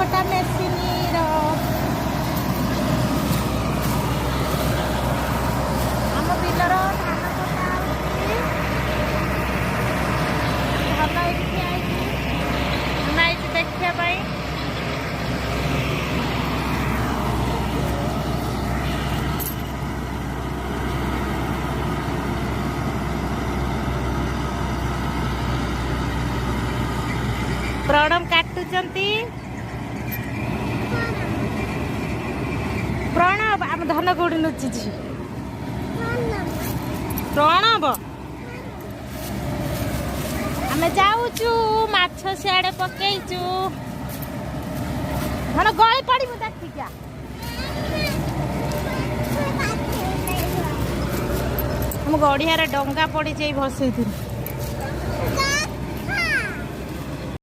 କଟା ମେସିନ୍ର ଆମ ବିଲର ଧାନ କଟା ହେଉଛି। ଭଲ ଏଇଠି ଠିଆ ହେଇଛି, ଆମେ ଆଇଛୁ ଦେଖିବା ପାଇଁ। ପ୍ରଣବ କାଟୁଛନ୍ତି। ପ୍ରଣବ ଆମ ଧନ କୋଉଠି ନୁଚିଛି? ପ୍ରଣବ ଆମେ ଯାଉଛୁ ମାଛ ସିଆଡେ ପକେଇଛୁ। ଧନ ଗଳି ପଡିବୁ ଦେଖିକା। ଆମ ଗଡିଆରେ ଡଙ୍ଗା ପଡିଛି, ଏଇ ଭସେଇଥିଲି।